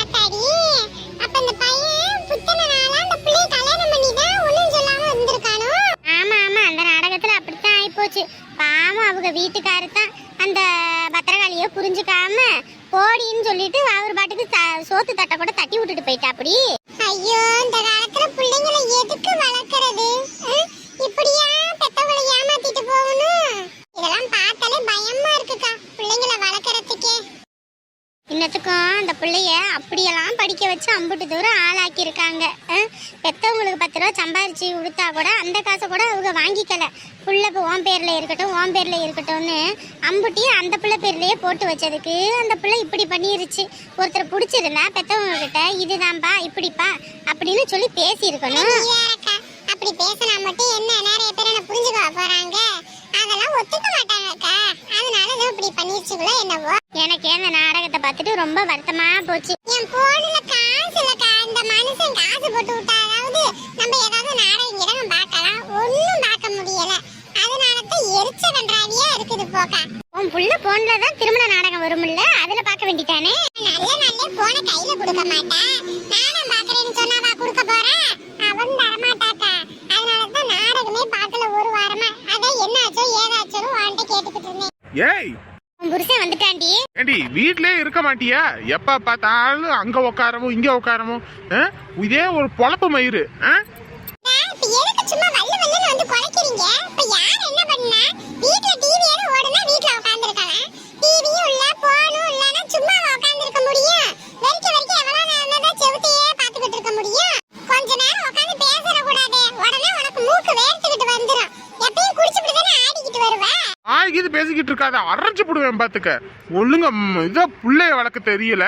ஆத்தாடி, அப்ப அந்த பையன் புத்தன நாளா அந்த பிள்ளைய கல்யாணம் பண்ணி தான் ஒண்ணும் சொல்லாம இருந்திருக்கானோ? ஆமா ஆமா, அந்த நாடகத்துல அப்படித்தான் ஆயிப்போச்சு. பாவம் அவங்க வீட்டுக்காரு தான் அந்த பத்திரகாளிய புரிஞ்சுக்காம போடின்னு சொல்லிட்டு அவர் பாட்டுக்கு சோத்து தட்டை கூட தட்டி விட்டுட்டு போயிட்டா. அப்படி ஐயோ, இந்த காலத்துல பிள்ளைங்களை எதுக்கு வளர்க்கறது? இப்படியா பெத்தவங்களை ஏமாத்திட்டு போகணும்? இதெல்லாம் பார்த்தாலே பயமா இருக்குக்கா, பிள்ளைங்களை வளர்க்கறதுக்கே. இன்னத்துக்கும் அந்த பிள்ளைய அப்படியெல்லாம் படிக்க வச்சு அம்புட்டு தூரம் ஆளாக்கி இருக்காங்க. பெத்தவங்களுக்கு 10 ரூபா சம்பாரிச்சு கொடுத்தா கூட அந்த காசை கூட அவங்க வாங்கிக்கல. புள்ள உன் பேர்ல இருக்கட்டும் உன் பேர்ல இருக்கட்டும்னு அம்புட்டியும் அந்த பிள்ளை பேர்லயே போட்டு வச்சதுக்கு அந்த பிள்ளை இப்படி பண்ணிருச்சு. ஒருத்தர் பிடிச்சிருந்தா பெத்தவங்க கிட்ட இதுதான்பா இப்படிப்பா அப்படின்னு சொல்லி பேசி இருக்கணும். அப்படி பேசினா மட்டும் என்ன நிறைய பேர் என்ன புரிஞ்சுக்க போறாங்க? அதெல்லாம் ஒத்துக்க மாட்டாங்கக்கா. அதனாலதான் இப்படி பண்ணிருச்சுக்குள்ள என்னவோ. எனக்கு இந்த நாடகத்தை பார்த்துட்டு ரொம்ப வருத்தமா போச்சு. என் போன்ல காசு இல்லக்கா, இந்த மனுஷன் காசு போட்டு விட்டாதாவது நம்ம ஏதாவது நாடகம் கிடகம் பார்க்கலாம். ஒன்னும் பார்க்க முடியல. அதனாலதான் எரிச்ச கன்றாவியா இருக்குது போக்கா. உன் புள்ள போன்ல தான் திருமண நாடகம் வரும்ல, அதுல பார்க்க வேண்டிட்டானே. நல்ல நல்ல போன கையில கொடுக்க மாட்டேன். நானும் பாக்குறேன்னு சொன்னாவா கொடுக்க போறேன்? அவன் தரமாட்டாக்கா. அதனாலதான் நாடகமே பார்க்கல ஒரு வாரமா. அதான் என்னாச்சோ ஏதாச்சோ வாண்ட கேட்டுக்கிட்டு இருந்தேன். ஏய், புருஷன் வந்துட்டாண்டி. ஏண்டி வீட்லயே இருக்க மாட்டியா? எப்ப பார்த்தாலும் அங்க உட்காரவும் இங்க உட்காரவும் இதே ஒரு பொழப்பு மயிறு. எதுக்கு சும்மா வல்ல வல்லன்னு வந்து குலைக்கிறீங்க? இப்ப யார் என்ன பண்ணா? வீட்ல டிவி ஏற ஓடுனா வீட்ல உட்கார்ந்திருக்கலாம். டிவியும் இல்ல போனும் இல்லனா சும்மா உட்கார்ந்து இருக்க முடியும்? வெறிக்க எவ்வளவு நேரம் தான் செவுத்தையே பாத்துக்கிட்டு இருக்க முடியும்? கொஞ்ச நேரம் உட்கார்ந்து பேசற கூடாதே. உடனே உனக்கு மூக்கு வேர்த்துக்கிட்டு வந்துரும். எப்பவும் குடிச்சிட்டு தானே ஆடிக்கிட்டு வருவ. இது பேசிக்கிட்டு இருக்காத, அரைஞ்சு போடுவேன் பாத்துக்க. ஒழுங்க இத புள்ளைய வளர்க்க தெரியல.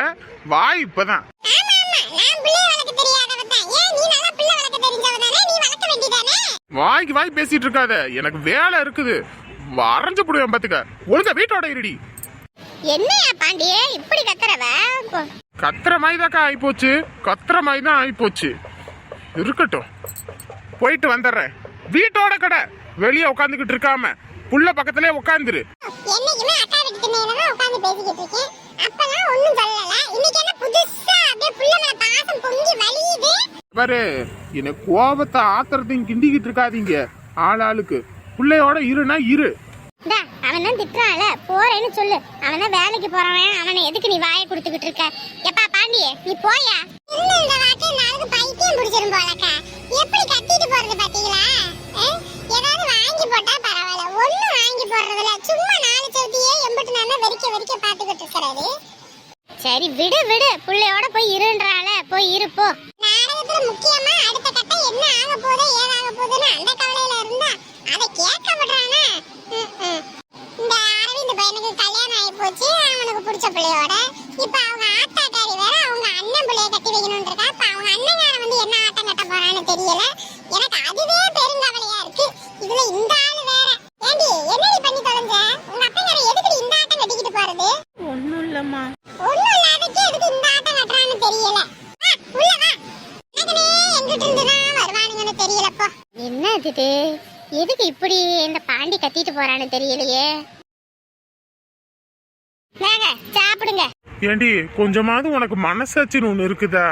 வாய் இப்பதான். ஆமா ஆமா, நான் புள்ளைய வளர்க்க தெரியாதவ தான். ஏன் நீ நல்லா புள்ள வளர்க்க தெரிஞ்சவ தானே? நீ வளர்க்க வேண்டியதானே? வாய்க்கு வாய் பேசிட்டு இருக்காத, எனக்கு வேலை இருக்குது. அரைஞ்சு போடுவேன் பாத்துக்க. ஒழுங்க வீட்டோட இருடி. என்னையா பாண்டியே இப்படி கத்துறவ? கத்துற மாதிரிதாக்கா ஆயிப்போச்சு. கத்துற மாதிரி தான் ஆயிப்போச்சு. இருக்கட்டும், போயிட்டு வந்துடுறேன். வீட்டோட கடை வெளியே உட்காந்துக்கிட்டு இருக்காம புள்ள பக்கத்திலே உட்காந்துரு. என்னைக்குமே அக்கா வீட்டுக்கு மேலதான் உட்கார்ந்து பேசிக்கிட்டு இருக்கேன். அப்பலாம் ஒண்ணும் சொல்லல. இன்னைக்கு என்ன புதுசா அப்படியே புள்ள மேல பாசம் பொங்கி வலியுது பாரு. என்ன கோபத்தை ஆத்திரத்தையும் கிண்டிக்கிட்டு இருக்காதீங்க. ஆளாளுக்கு புள்ளையோட இருனா இரு. அவன் தான் திட்டுறான்ல, போறேன்னு சொல்லு. அவன் தான் வேலைக்கு போறவன். அவனை எதுக்கு நீ வாயை கொடுத்துக்கிட்டு இருக்க? எப்பா பாண்டியே, நீ போயா. இன்னும் இந்த வாட்டி நாளுக்கு பைத்தியம் பிடிச்சிரும் போலக்கா. எப்படி கத்திட்டு போறது பாத்தீங்களா? ஏதாவது வாங்கி போட்டா பரவாயில்ல, ஒண்ணும் வாங்கி போடுறதுல சும்மா 4 சவுத்தியே எம்பட்டு நானே வெறிக்க பாத்துக்கிட்டு இருக்கிறது. சரி விடு விடு, புள்ளையோட போய் இருன்றால, போய் இருப்போ. நாடகத்துல முக்கியமா அடுத்த கட்டம் என்ன ஆக போதோ ஏதாக போதுன்னு அந்த கவலையில இருந்தா அதை கேட்க விடுறானா? இந்த அரவிந்த் பையனுக்கு கல்யாணம் ஆகி போச்சு, அவனுக்கு பிடிச்ச பிள்ளையோட. இப்ப அவங்க ஆத்தாக்காரி வேற அவங்க அண்ணன் பிள்ளைய கட்டி வைக்கணும்னு இருக்கா. இப்ப அவங்க அண்ணங்கார வந்து என்ன ஆட்டம் கட்ட போறான்னு தெரியல. எனக்கு அதுவே பெருங்கவலையா இருக்கு. இதுல இந்த ஆளு வேற. ஏண்டி என்னடி பண்ணி தொலைஞ்ச? உங்க அப்பங்கார எதுக்கு இந்த ஆட்டம் கட்டிக்கிட்டு போறது? ஒண்ணும் இல்லம்மா. ஒண்ணும் இல்லாதக்கு எதுக்கு இந்த ஆட்டம் கட்டுறான்னு தெரியல. உள்ள வா. எனக்குனே எங்கிட்ட இருந்து தான் வருவானுங்கன்னு தெரியலப்பா. என்ன இது? எதுக்கு இப்படி இந்த பாண்டி கத்திட்டு போறான்னு தெரியலையே. சாப்பிடுங்க. ஏண்டி கொஞ்சமாவது உனக்கு மனசாட்சின்னு ஒண்ணு இருக்குதா?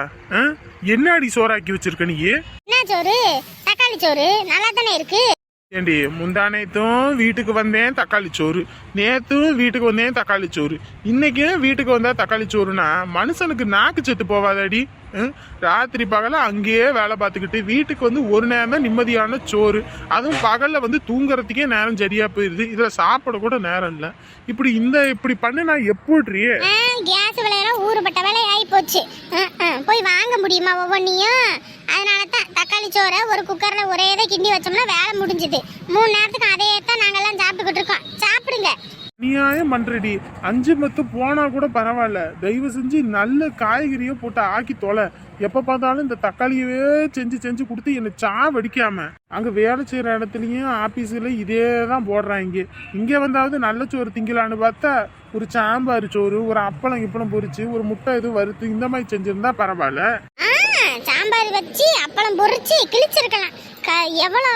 என்னடி சோறாக்கி வச்சிருக்க நீ? என்ன சோறு? தக்காளி சோறு நல்லா தானே இருக்கு. ஏண்டி முந்தானேத்தும் வீட்டுக்கு வந்தேன் தக்காளி சோறு, நேத்தும் வீட்டுக்கு வந்தேன் தக்காளி சோறு, இன்னைக்கும் வீட்டுக்கு வந்தா தக்காளி சோறுனா மனுஷனுக்கு நாக்கு செத்து போவாதாடி? ராத்திரி பகல அங்கேயே வேலை பார்த்துக்கிட்டு வீட்டுக்கு வந்து ஒரு நேரம் தான் நிம்மதியான சோறு. அதுவும் பகல்ல வந்து தூங்குறதுக்கே நேரம் சரியா போயிருது. இதுல சாப்பிட கூட நேரம் இல்ல. இப்படி பண்ணு நான் எப்படியே கேஸ் விலையெல்லாம் ஊறுபட்ட வேலை ஆகி போச்சு. போய் வாங்க முடியுமா ஒவ்வொன்னையும்? அதனாலதான் தக்காளி சோறை ஒரு குக்கர்ல ஒரே இதை கிண்டி வச்சோம்னா வேலை முடிஞ்சுது. 3 நேரத்துக்கு அதே தான் நாங்கெல்லாம் சாப்பிட்டுக்கிட்டு இருக்கோம். சாப்பிடுங்க. நியாயம் பண்றடி. 5 மத்து போனா கூட பரவாயில்ல, தயவு செஞ்சு நல்ல காய்கறியை போட்டு ஆக்கி தொலை. எப்ப பார்த்தாலும் இந்த தக்காளியவே செஞ்சு கொடுத்து என்ன சாவடிக்காம. அங்க வேலை செய்யற இடத்துலயும் ஆபீஸ்ல இதே தான் போடுறாங்க. இங்க வந்தாவது நல்ல சோறு திங்கலான்னு பார்த்தா ஒரு சாம்பார் சோறு, ஒரு அப்பளம் இப்பளம் பொரிச்சு, ஒரு முட்டை இது வறுத்து இந்த மாதிரி செஞ்சிருந்தா பரவாயில்ல. சாம்பார் வச்சு அப்பளம் பொரிச்சு கிழிச்சிருக்கலாம். எவ்வளோ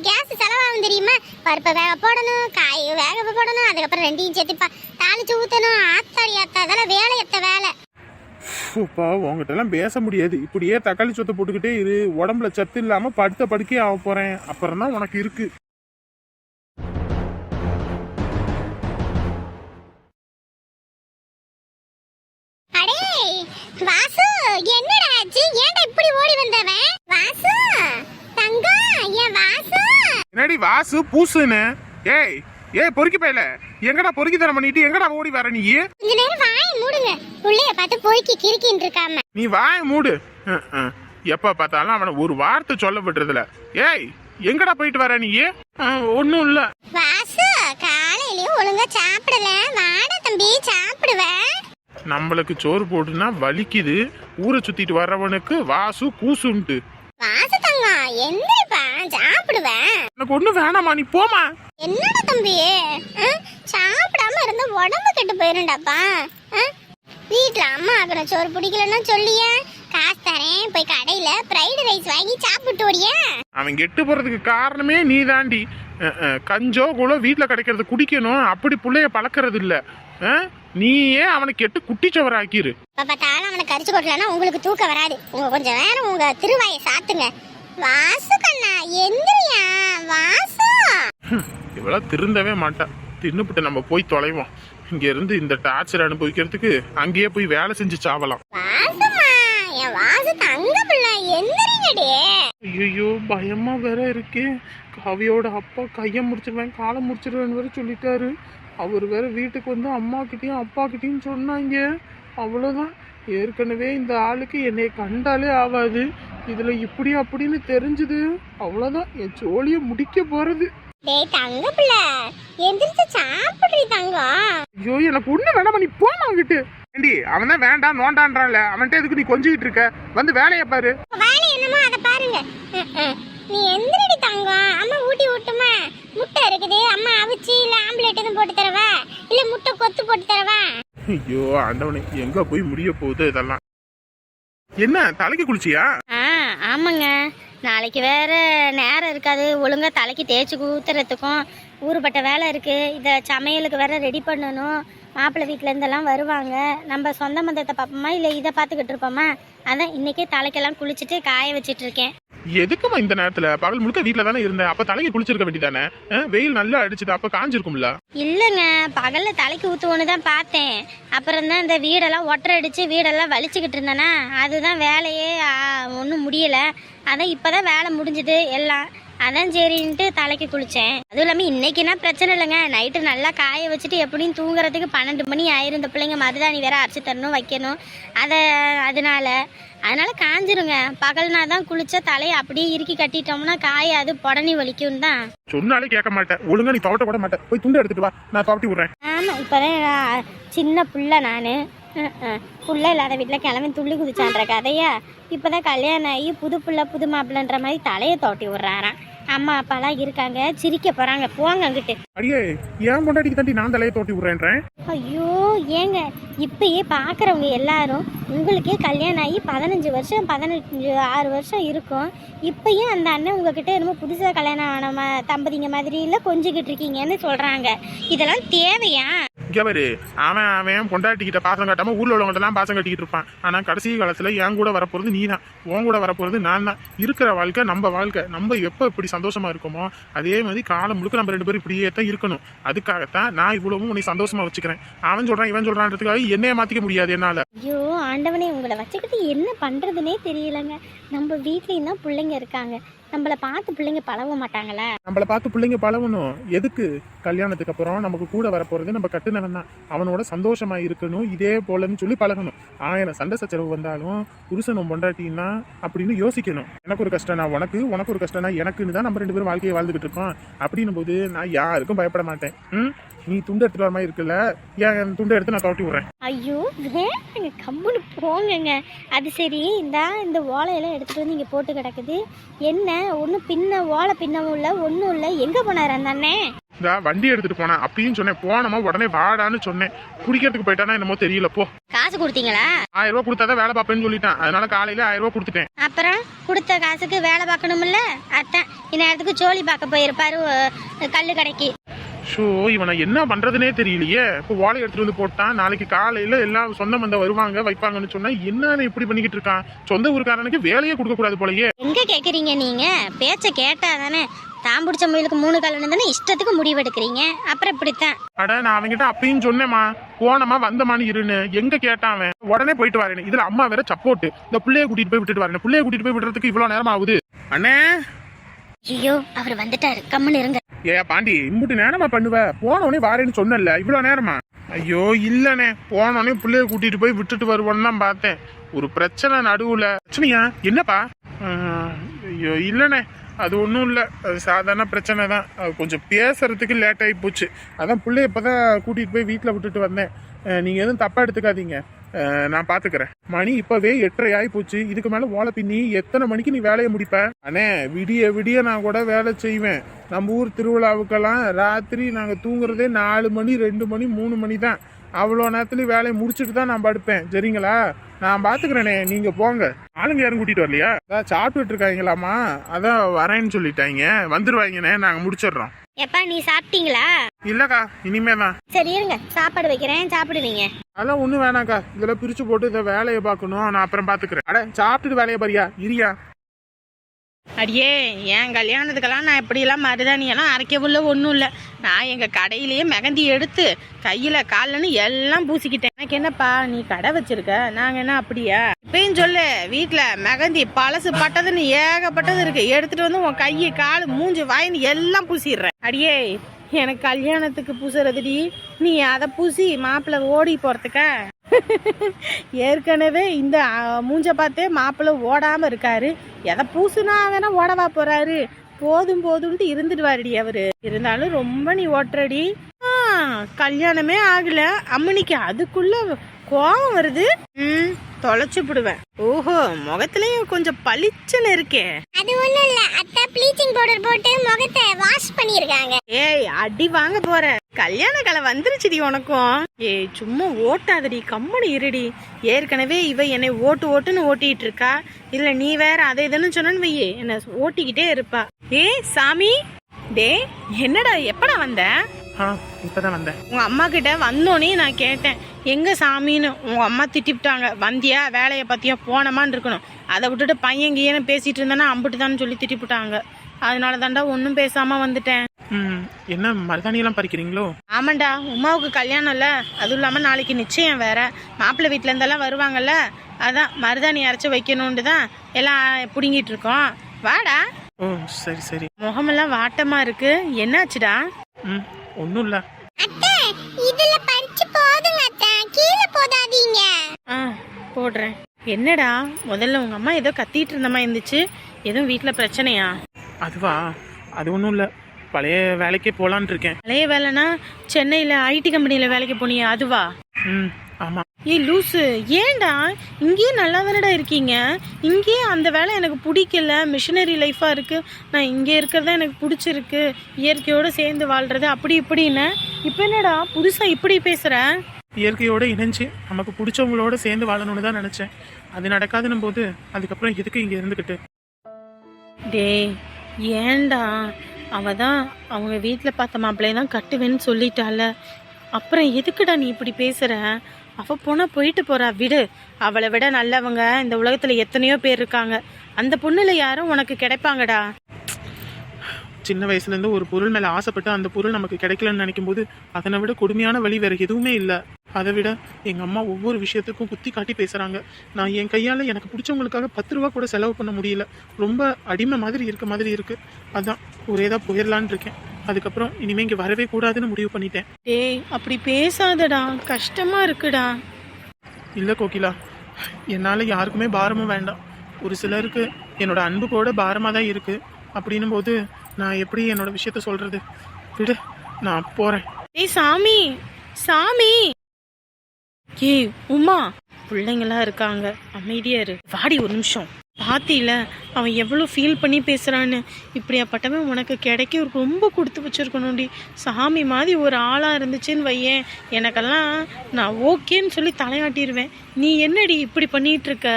கேஸ் செலவாகும் தெரியுமா? பருப்பை வேக போடணும், காய் வேக போடணும், அதுக்கப்புறம் 2யும் சேர்த்து தாளிச்சு ஊற்றணும். ஆத்தாடி ஆத்தா, அதெல்லாம் வேலை எத்த வேலை. சூப்பா உங்ககிட்ட எல்லாம் பேச முடியாது. இப்படியே தக்காளி சொத்தை போட்டுக்கிட்டே இரு, உடம்புல சத்து இல்லாம படுத்த படுக்கே ஆக போறேன். அப்புறம் தான் உனக்கு இருக்கு. அடே வாசு, என்னடா ஆச்சு? ஏன்டா இப்படி ஓடி வந்தவன்? வாசு தங்கம், ஏன் வாசு? என்னடி வாசு பூசுன்னு? ஏய் ஏய் பொறுக்கி பையல, எங்கடா பொறுக்கி தரம் பண்ணிட்டு எங்கடா ஓடி வர நீ? கொஞ்ச நேரம் வாயை மூடுங்க. புள்ளைய பார்த்து பொறுக்கி கிறுக்கின்னு இருக்காம. நீ வாய மூடு. எப்ப பார்த்தாலும் அவனை ஒரு வார்த்தை சொல்ல விடுறதுல. ஏய் எங்கடா போயிட்டு வர நீ? ஒன்னும் இல்ல. வாசு காலையிலயே ஒழுங்கா சாப்பிடல. வாடா தம்பி சாப்பிடுவேன். நம்மளுக்கு சோறு போட்டுனா வலிக்குது, ஊரை சுத்திட்டு வர்றவனுக்கு வாசு கூசுன்ட்டு. வாசு தங்கம் எந்திரிப்பா, சாப்பிடுவேன். எனக்கு ஒண்ணும் வேணாமா, நீ போமா. என்னடா தம்பி, சாப்பிடாம இருந்தா உடம்பு கெட்டு போயிருண்டாப்பா. வீட்டுல அம்மா ஆக்கிற சோறு பிடிக்கலன்னா சொல்லியா, காசு தரேன், போய் கடையில ஃப்ரைடு ரைஸ் வாங்கி சாப்பிட்டு வரியா? அவன் கெட்டு போறதுக்கு காரணமே நீ தாண்டி. கஞ்சோ கூட வீட்டுல கிடைக்கிறத குடிக்கணும், அப்படி புள்ளைய பழக்கிறது இல்ல. நீயே அவனை கெட்டு குட்டிச்சவர ஆக்கிரு. பார்த்தாலும் அவனை கரிச்சு கொட்டலன்னா உங்களுக்கு தூக்கம் வராது. உங்க கொஞ்சம் நேரம் உங்க திருவாயை சாத்துங்க. வாசு கண்ணா எந்திரியா வாசு. இவ்வளவு திருந்தவே மாட்டான். தின்னுபிட்டு நம்ம போய் தொலைவோம். இங்க இருந்து இந்த டார்ச்சர் அனுபவிக்கிறதுக்கு அங்கேயே போய் வேலை செஞ்சு சாவலாம். வாசுமா, என் வாசு தங்க பிள்ளை எந்திரிங்கடி. ஐயோ பயமா வேற இருக்கே. கவியோட அப்பா கைய முடிச்சிருவேன் காலை முடிச்சிருவேன் வேற சொல்லிட்டாரு. அவர் வேற வீட்டுக்கு வந்து அம்மா கிட்டயும் அப்பா கிட்டயும் சொன்னாங்க. அவ்வளவுதான். ஏற்கனவே இந்த ஆளுக்கு என்னை கண்டாலே ஆகாது, இதுல இப்படி அப்படின்னு தெரிஞ்சுது. அவ்வளவுதான், என் சோழிய முடிக்க போறது. டேய் தங்க பிள்ளை எந்திரிச்சு சாப்பிடுறீ தங்கம். ஐயோ எனக்கு ஒண்ணு வேணாமா, நீ போமா அங்கிட்டு. ஏண்டி அவன் தான் வேண்டாம் நோண்டான்றான்ல, அவன்கிட்ட எதுக்கு நீ கொஞ்சிக்கிட்டு இருக்க? வந்து வேலையை பாரு. வேலை என்னமோ அதை பாருங்க. நீ எந்திரடி தங்கம். அம்மா ஊட்டி விட்டுமா? முட்டை இருக்குது, அம்மா அவிச்சு இல்ல ஆம்லேட் எதுவும் போட்டு தரவா, இல்ல முட்டை கொத்து போட்டு தரவா? ஐயோ ஆண்டவனே, எங்க போய் முடிய போகுது இதெல்லாம்? என்ன தலைக்கு குளிச்சியா? ஆமாங்க, நாளைக்கு வேற நேரம் இருக்காது. ஒழுங்கா தலைக்கு தேய்ச்சி ஊத்துறதுக்கும் ஊறுபட்ட வேலை இருக்கு. இதை சமையலுக்கு வேற ரெடி பண்ணணும். மாப்பிள்ளை வீட்டுல இருந்தெல்லாம் வருவாங்க. நம்ம சொந்த மந்தத்தை பார்ப்போமா இல்லை இதை பார்த்துக்கிட்டு இருப்போமா? அதான் இன்னைக்கே தலைக்கெல்லாம் குளிச்சுட்டு காய வச்சிட்டு இருக்கேன். எதுக்குமா இந்த நேரத்துல? பகல் முழுக்க வீட்டுல தானே இருந்தேன், அப்ப தலைக்கு குளிச்சிருக்க வேண்டியதானே? வெயில் நல்லா அடிச்சுது, அப்ப காஞ்சிருக்கும்ல. இல்லைங்க, பகல்ல தலைக்கு ஊற்றுவோன்னு தான் பார்த்தேன். அப்புறம் தான் இந்த வீடெல்லாம் ஒட்டரை அடிச்சு வீடெல்லாம் வலிச்சுக்கிட்டு இருந்தேன்னா, அதுதான் வேலையே ஒன்றும் முடியல. அதான் இப்போதான் வேலை முடிஞ்சுது எல்லாம். அதான் சரின்ட்டு தலைக்கு குளித்தேன். அதுவும் இல்லாமல் இன்னைக்குன்னா பிரச்சனை இல்லைங்க. நைட்டு நல்லா காய வச்சுட்டு எப்படியும் தூங்குறதுக்கு 12 மணி ஆயிரும். இந்த பிள்ளைங்க மருதாணி வேற அரைச்சி தரணும் வைக்கணும். அதனால காஞ்சிருங்க. பகல்னா தான் குளிச்சா தலையை அப்படியே இறுக்கி கட்டிட்டோம்னா காயாது, புடனி வலிக்கும் தான். சொன்னாலே கேட்க மாட்டேன், ஒழுங்கா நீ துவட்ட கூட மாட்டேன். போய் துண்டு எடுத்துட்டு வா, நான் துவட்டி விடுறேன். ஆமாம், இப்போதான் சின்ன புள்ள நான் புள்ள இல்லாத வீட்டில் கிளம்பி துள்ளி குதிச்சான்ற கதையா. இப்போதான் கல்யாணம் ஆகி புது புள்ள புது மாப்பிள்ளன்ற மாதிரி தலையை தோட்டி விடுறாராம். அம்மா அப்பாலாம் இருக்காங்க, சிரிக்க போறாங்க. போங்க அங்கிட்டு. அடியே ஏன் பொண்டாட்டிக்கு தாண்டி நான் தலையை தோட்டி விடுறேன்றேன்? ஐயோ ஏங்க, இப்பயே பாக்குறவங்க எல்லாரும் உங்களுக்கே கல்யாணம் ஆகி 15 வருஷம் 6 வருஷம் இருக்கும். இப்பயும் அந்த அண்ணன் உங்ககிட்ட என்னமோ புதுசா கல்யாணம் ஆன தம்பதிங்க மாதிரி இல்ல கொஞ்சிக்கிட்டு இருக்கீங்கன்னு சொல்றாங்க. இதெல்லாம் தேவையா? இங்கவரு அவன் பொண்டாட்டிக்கிட்ட பாசம் காட்டாம ஊர்ல உள்ளவங்க எல்லாம் பாசம் கட்டிக்கிட்டு இருப்பான். ஆனா கடைசி காலத்துல என் கூட வரப்போறது நீ தான், உன் கூட வரப்போறது நான் தான். இருக்கிற வாழ்க்கை நம்ம வாழ்க்கை. நம்ம எப்ப இப்படி சந்தோஷமா இருக்கோமோ அதே மாதிரி காலம் முழுக்க நம்ம 2 பேரும் இப்படியே தான் இருக்கணும். அதுக்காகத்தான் நான் இவ்வளவும் உன்னை சந்தோஷமா வச்சுக்கிறேன். அவன் சொல்றான் இவன் சொல்றான்றதுக்காக என்னைய மாத்திக்க முடியாது என்னால. ஐயோ ஆண்டவனே, உங்களை வச்சுக்கிட்டு என்ன பண்றதுன்னே தெரியலங்க. நம்ம வீட்லயும் தான் பிள்ளைங்க இருக்காங்க. நம்மளை பார்த்து பிள்ளைங்க பழக மாட்டாங்களா? நம்மளை பார்த்து பிள்ளைங்க பழகணும். எதுக்கு? கல்யாணத்துக்கு அப்புறம் நமக்கு கூட வரப்போறது நம்ம கட்டுனவன் தான். அவனோட சந்தோஷமா இருக்கணும், இதே போலன்னு சொல்லி பழகணும். 1000 சண்டை சச்சரவு வந்தாலும் புருஷனும் பொண்டாட்டின்னா அப்படின்னு யோசிக்கணும். எனக்கு ஒரு கஷ்டம்னா உனக்கு, உனக்கு ஒரு கஷ்டம்னா எனக்குன்னு தான் நம்ம 2 பேரும் வாழ்க்கையை வாழ்ந்துகிட்டு இருக்கோம். அப்படின்னும் போது நான் யாருக்கும் பயப்பட மாட்டேன். நீ துண்டு எடுத்துட்டு வர மாதிரி இருக்குல்ல, ஏன் துண்டை எடுத்து நான் தோட்டி விடுறேன். ஐயோ வேணாங்க, கம்முன்னு போங்கங்க. அது சரி, இந்த ஓலையெல்லாம் எடுத்துட்டு வந்து இங்கே போட்டு கிடக்குது. என்ன ஒன்றும் பின்ன ஓலை பின்னவும் இல்லை ஒன்றும் இல்லை. எங்கே போனார் அந்த அண்ணே? இந்த வண்டி எடுத்துட்டு போனேன். அப்பயும் சொன்னேன் போனமா உடனே வாடான்னு சொன்னேன். குடிக்கிறதுக்கு போயிட்டானா என்னமோ தெரியல. போ. காசு கொடுத்தீங்களா? 1000 ரூபாய் கொடுத்தாதான் வேலை பார்ப்பேன்னு சொல்லிட்டான். அதனால காலையில 1000 ரூபாய் கொடுத்துட்டேன். அப்புறம் கொடுத்த காசுக்கு வேலை பார்க்கணும்ல. அத்தான் இந்நேரத்துக்கு ஜோலி பார்க்க போயிருப்பாரு கல்லு கடைக்கு. ஷோ இவனை என்ன பண்றதுனே தெரியலையே. இப்போ ஓலை எடுத்துட்டு வந்து போட்டான், நாளைக்கு காலையில எல்லாம் சொந்த பந்தம் வருவாங்க வைப்பாங்கன்னு சொன்னா என்ன இப்படி பண்ணிக்கிட்டு இருக்கான். சொந்த ஊருக்காரனுக்கு வேலையே கொடுக்க கூடாது போலயே. எங்க கேக்குறீங்க நீங்க? பேச்ச கேட்டா தானே தான் பிடிச்ச முயலுக்கு 3 கால் தானே இஷ்டத்துக்கு முடிவெடுக்கிறீங்க. அப்புறம் இப்படித்தான். அட நான் அவன்கிட்ட அப்பயும் சொன்னேமா, போனமா வந்தமான்னு இருன்னு. எங்க கேட்டான் அவன்? உடனே போயிட்டு வரேன். இதுல அம்மா வேற சப்போர்ட். இந்த பிள்ளைய கூட்டிட்டு போய் விட்டுட்டு வரேன். பிள்ளைய கூட்டிட்டு போய் விடுறதுக்கு இவ்வளவு நேரம் ஆகுது. அண்ணே ஐயோ அவர் வந்துட்டாரு, கம்முன்னு இருங்க. ஏ பாண்டி, இம்புட்டு நேரமா பண்ணுவ? போனவனே வாரேன்னு சொன்னல, இவ்வளவு நேரமா? ஐயோ இல்லனே, போனோடனே பிள்ளைய கூட்டிட்டு போய் விட்டுட்டு வருவோன்னு தான் பார்த்தேன். ஒரு பிரச்சனை நடுவுல. பிரச்சனையா? என்னப்பா? ஐயோ இல்லனே, அது ஒன்றும் இல்லை, அது சாதாரண பிரச்சனை தான். அது கொஞ்சம் பேசுறதுக்கு லேட் ஆகி போச்சு. அதான் பிள்ளைய இப்போதான் கூட்டிகிட்டு போய் வீட்டில் விட்டுட்டு வந்தேன். நீங்கள் எதுவும் தப்பாக எடுத்துக்காதீங்க, நான் பார்த்துக்கிறேன். மணி இப்போவே 8:30 ஆகி போச்சு. இதுக்கு மேலே ஓலை பின்னி எத்தனை மணிக்கு நீ வேலையை முடிப்ப? அண்ணே விடிய விடிய நான் கூட வேலை செய்வேன். நம்ம ஊர் திருவிழாவுக்கெல்லாம் ராத்திரி நாங்கள் தூங்குறதே 4 மணி 2 மணி 3 மணி தான். அவ்வளோ நேரத்துலேயும் வேலையை முடிச்சுட்டு தான் நான் படுப்பேன். சரிங்களா? நான் பார்த்துக்கிறேனே, நீங்கள் போங்க. ஆளுங்க யாரும் கூட்டிகிட்டு வரலையா? அதான் சாப்பிட்டுட்டு இருக்காங்களாமா, அதான் வரேன்னு சொல்லிட்டாங்க. வந்துருவாங்கண்ணே, நாங்கள் முடிச்சிடுறோம். எப்பா நீ சாப்பிட்டீங்களா? இல்லக்கா, இனிமே தான். சரி இருங்க, சாப்பாடு வைக்கிறேன், சாப்பிடுவீங்க. அதெல்லாம் ஒன்றும் வேணாக்கா, இதெல்லாம் பிரித்து போட்டு இதை வேலையை பார்க்கணும். நான் அப்புறம் பார்த்துக்கிறேன். அட சாப்பிட்டுட்டு வேலையை பாரியா, இரியா. அடியே, என் கல்யாணத்துக்கெல்லாம் நான் இப்படியெல்லாம் மருதாணியெல்லாம் அரைக்கவுள்ள ஒன்றும் இல்லை. நான் எங்கள் கடையிலேயே மெகந்தி எடுத்து கையில் கால்லன்னு எல்லாம் பூசிக்கிட்டேன். எனக்கு என்னப்பா, நீ கடை வச்சிருக்க, நாங்கள் என்ன அப்படியா? இப்பயும் சொல்லு, வீட்டில் மெகந்தி பழசு பட்டதுன்னு ஏகப்பட்டது இருக்கு. எடுத்துட்டு வந்து உன் கையை கால் மூஞ்சி வாயின்னு எல்லாம் பூசிடுறேன். அடியே, எனக்கு கல்யாணத்துக்கு பூசுறதுடி, நீ அதை பூசி மாப்பிள்ளை ஓடி போகிறதுக்க? ஏற்கனவே இந்த மூஞ்ச பார்த்தே மாப்பிள்ளை ஓடாம இருக்காரு. எதை பூசுனா வேணா ஓடவா போறாரு? போதும் போதும்ட்டு இருந்துட்டு வாருடி அவரு. இருந்தாலும் ரொம்ப நீ ஓட்டுறடி. கல்யாணமே ஆகல அம்மனிக்கு அதுக்குள்ள கோவம் வருது. தொலைச்சு விடுவேன். ஓஹோ, முகத்திலயும் கொஞ்சம் பளிச்சுன்னு இருக்கே. அது ஒண்ணும் இல்ல அத்தை, ப்ளீச்சிங் பவுடர் போட்டு முகத்தை வாஷ் பண்ணிருக்காங்க. ஏய், அடி வாங்க போற. கல்யாண கலை வந்துருச்சுடி உனக்கும். ஏய் சும்மா ஓட்டாதடி, கம்மனு இருடி. ஏற்கனவே இவ என்னை ஓட்டுன்னு ஓட்டிட்டு இருக்கா. இல்ல நீ வேற அதை இதுன்னு சொன்னு வையே, என்ன ஓட்டிக்கிட்டே இருப்பா. ஏய் சாமி, டே என்னடா எப்படா வந்த? இப்பதான் வந்தேன். உங்க அம்மா கிட்ட வந்தோன்னே நான் கேட்டேன், எங்க சாமின்னு. உங்க அம்மா திட்டிவிட்டாங்க. வந்தியா, வேலையை பத்தியா, போனமான்னு இருக்கணும். அதை விட்டுட்டு பையன் கீயன்னு பேசிட்டு இருந்தானா அம்பிட்டுதான்னு சொல்லி திட்டிவிட்டாங்க. அதனால தாண்டா ஒன்னும் பேசாம வந்துட்டேன். என்ன மருதாணியெல்லாம் பறிக்கிறீங்களோ? ஆமாண்டா, உமாவுக்கு கல்யாணம் இல்ல, அதுவும் இல்லாம நாளைக்கு நிச்சயம் வேற. மாப்பிள்ளை வீட்டுல இருந்தெல்லாம் வருவாங்கல்ல, அதான் மருதாணி அரைச்சு வைக்கணும்னு தான் எல்லாம் புடுங்கிட்டு இருக்கோம். வாடா. ஓ சரி சரி. முகமெல்லாம் வாட்டமா இருக்கு, என்னாச்சுடா? ஒன்றும் இல்லை அத்தை, இதுல பறிச்சு போடுங்க அத்தை, கீழே போடாதீங்க. போடுறேன். என்னடா, முதல்ல உங்க அம்மா ஏதோ கத்திட்டு இருந்தமா இருந்துச்சு, எதுவும் வீட்டுல பிரச்சனையா? அதுவா, அது ஒன்றும் இல்லை, பழைய வேலைக்கே போகலான் இருக்கேன். பழைய வேலைனா சென்னையில் ஐடி கம்பெனியில் வேலைக்கு போனியா, அதுவா? ஆமாம். ஏய் லூசு, ஏன்டா இங்கேயே நல்லா தானடா இருக்கீங்க? இங்கேயே அந்த வேலை எனக்கு பிடிக்கல, மிஷினரி லைஃபாக இருக்குது, நான் இங்கே இருக்கிறதா எனக்கு பிடிச்சிருக்கு, இயற்கையோடு சேர்ந்து வாழ்கிறது அப்படி இப்படின்னு. இப்போ என்னடா புதுசாக இப்படி பேசுகிற? இயற்கையோடு இணைஞ்சு நமக்கு பிடிச்சவங்களோட சேர்ந்து வாழணும்னு தான் நினச்சேன். அது நடக்காதுன்னும் போது அதுக்கப்புறம் எதுக்கு இங்கே இருந்துக்கிட்டு? டேய் ஏன்டா, அவ தான் அவங்க வீட்டில் பார்த்த மாப்பிள்ளைய தான் கட்டுவேன்னு சொல்லிட்டால, அப்புறம் எதுக்குடா நீ இப்படி பேசுகிற? அவள் போனால் போயிட்டு போகிறா, விடு. அவளை விட நல்லவங்க இந்த உலகத்தில் எத்தனையோ பேர் இருக்காங்க. அந்த பொண்ணுல யாரும் உனக்கு கிடைப்பாங்கடா. சின்ன வயசுலேருந்து ஒரு பொருள் மேலே ஆசைப்பட்டு அந்த பொருள் நமக்கு கிடைக்கலன்னு நினைக்கும் போது அதனை விட கொடுமையான வழி வேறு எதுவுமே இல்லை. அதை விட எங்கள் அம்மா ஒவ்வொரு விஷயத்துக்கும் குத்தி காட்டி பேசுகிறாங்க. நான் என் கையால் எனக்கு பிடிச்சவங்களுக்காக 10 ரூபா கூட செலவு பண்ண முடியல. ரொம்ப அடிமை மாதிரி இருக்க மாதிரி இருக்குது. அதான் ஒரே தான் போயிடலான் இருக்கேன். அதுக்கப்புறம் இனிமேல் இங்கே வரவே கூடாதுன்னு முடிவு பண்ணிட்டேன். டேய் அப்படி பேசாதடா, கஷ்டமாக இருக்குடா. இல்லை கோகிலா, என்னால் யாருக்குமே பாரமும் வேண்டாம். ஒரு சிலருக்கு என்னோட அன்பு கூட பாரமாக தான் இருக்குது. அப்படின்னும் போது நான் எப்படி என்னோட விஷயத்த சொல்கிறது? விடு, நான் போகிறேன். டேய் சாமி, சாமி. ஏய் உமா, பிள்ளைங்களா இருக்காங்க, அமைதியா இரு. வாடி ஒரு நிமிஷம். பாத்தியில அவன் எவ்வளோ ஃபீல் பண்ணி பேசுறான்னு. இப்படியாப்பட்டவன் உனக்கு கிடைக்க ரொம்ப கொடுத்து வச்சிருக்கணும்டி. சாமி மாதிரி ஒரு ஆளா இருந்துச்சுன்னு வையேன், எனக்கெல்லாம் நான் ஓகேன்னு சொல்லி தலையாட்டிடுவேன். நீ என்னடி இப்படி பண்ணிட்டு இருக்க?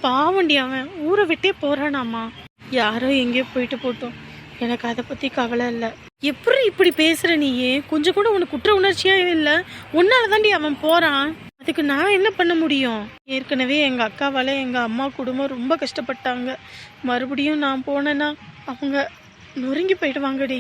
பாவண்டி, அவன் ஊரை விட்டே போறானாமா. யாரோ எங்கேயோ போயிட்டு போட்டோம், எனக்கு அதை பற்றி கவலை இல்லை. எப்படி இப்படி பேசுகிற நீயே? கொஞ்சம் கூட உனக்கு குற்ற உணர்ச்சியாகவே இல்லை. உன்னால தாண்டி அவன் போகிறான். அதுக்கு நான் என்ன பண்ண முடியும்? ஏற்கனவே எங்கள் அக்காவால் எங்கள் அம்மா குடும்பம் ரொம்ப கஷ்டப்பட்டாங்க. மறுபடியும் நான் போனேன்னா அவங்க நொறுங்கி போயிடுவாங்கடி.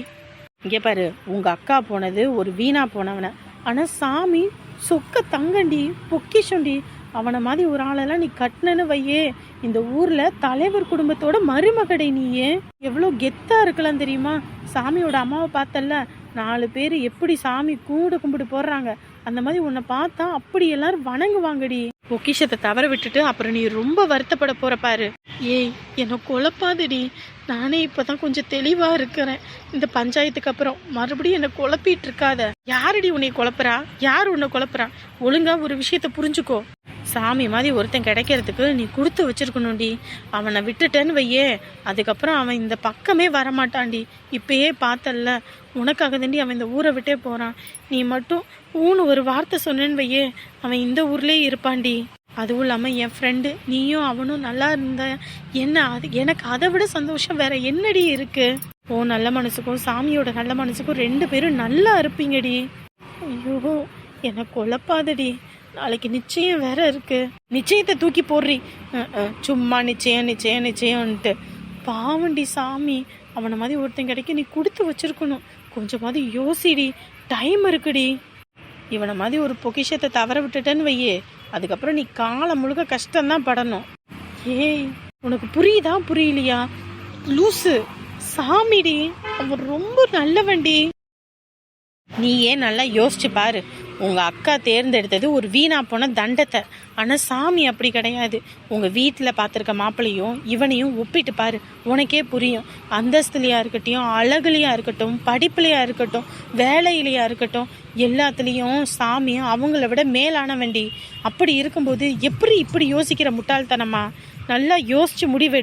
இங்கே பாரு, உங்கள் அக்கா போனது ஒரு வீணா போனவனை. ஆனால் சாமி சொக்க தங்கண்டி, பொக்கிஷண்டி. அவனை மாதிரி ஒரு ஆளெல்லாம் நீ கட்டினன்னு வையே, இந்த ஊரில் தலைவர் குடும்பத்தோட மருமகடை. நீயே எவ்வளோ கெத்தா இருக்கலாம் தெரியுமா? சாமியோட அம்மாவை பார்த்தல்ல, 4 பேர் எப்படி சாமி கூட கும்பிட்டு போடுறாங்க, அந்த மாதிரி உன்னை பார்த்தா அப்படி எல்லாரும் வணங்குவாங்கடி. பொக்கிஷத்தை தவற விட்டுட்டு அப்புறம் நீ ரொம்ப வருத்தப்பட போற பாரு. ஏய், என்னை குழப்பாதடி. நானே இப்பதான் கொஞ்சம் தெளிவா இருக்கிறேன். இந்த பஞ்சாயத்துக்கு அப்புறம் மறுபடியும் என்னை குழப்பிட்டு இருக்காத. யாரடி உன்னை குழப்புறா? யார் உன்னை குழப்புறா? ஒழுங்கா ஒரு விஷயத்த புரிஞ்சுக்கோ. சாமி மாதிரி ஒருத்தன் கிடைக்கிறதுக்கு நீ கொடுத்து வச்சிருக்கணும்டி. அவனை விட்டுட்டேன்னு வையே, அதுக்கப்புறம் அவன் இந்த பக்கமே வரமாட்டான்டி. இப்பயே பார்த்தல்ல, உனக்காக தாண்டி அவன் இந்த ஊரை விட்டே போறான். நீ மட்டும் ஊன்னு ஒரு வார்த்தை சொன்னேன்னு வையே, அவன் இந்த ஊர்லேயே இருப்பான்டி. அதுவும் இல்லாமல் என் ஃப்ரெண்டு நீயும் அவனும் நல்லா இருந்த என்ன, அது எனக்கு அதை விட சந்தோஷம் வேற என்னடி இருக்கு? ஓ நல்ல மனசுக்கும் சாமியோட நல்ல மனசுக்கும் 2 பேரும் நல்லா இருப்பீங்கடி. ஐயோ, என்னை குழப்பாதடி. நாளைக்கு நிச்சயம் வேற இருக்கு. நிச்சயத்தை தூக்கி போடுறி. சும்மா நிச்சயம் நிச்சயம் நிச்சயம்ன்ட்டு. பாவண்டி சாமி, அவனை மாதிரி ஒருத்தன் கிடைக்க நீ கொடுத்து வச்சிருக்கணும். கொஞ்சமாவது யோசிடி, டைம் இருக்குடி. இவனை மாதிரி ஒரு பொக்கிஷத்தை தவற விட்டுட்டேன்னு வையே, அதுக்கப்புறம் நீ காலம் முழுக்க கஷ்டம்தான் படணும். ஏய், உனக்கு புரியுதா புரியலையா? லூசு சாமிடி, அவன் ரொம்ப நல்லவண்டி. நீயே நல்லா யோசிச்சு பாரு. உங்க அக்கா தேர்ந்தெடுத்தது ஒரு வீணா போன தண்டத்தை. ஆனா சாமி அப்படி கிடையாது. உங்க வீட்டுல பாத்திருக்க மாப்பிள்ளையும் இவனையும் ஒப்பிட்டு பாரு, உனக்கே புரியும். அந்தஸ்துலையா இருக்கட்டும், அழகுலையா இருக்கட்டும், படிப்புலையா இருக்கட்டும், வேலையிலையா இருக்கட்டும், எல்லாத்துலேயும் சாமி அவங்கள விட மேலானவண்டி. அப்படி இருக்கும்போது எப்படி இப்படி யோசிக்கிற முட்டாள்தனமா? நல்லா யோசிச்சு முடிவெடு.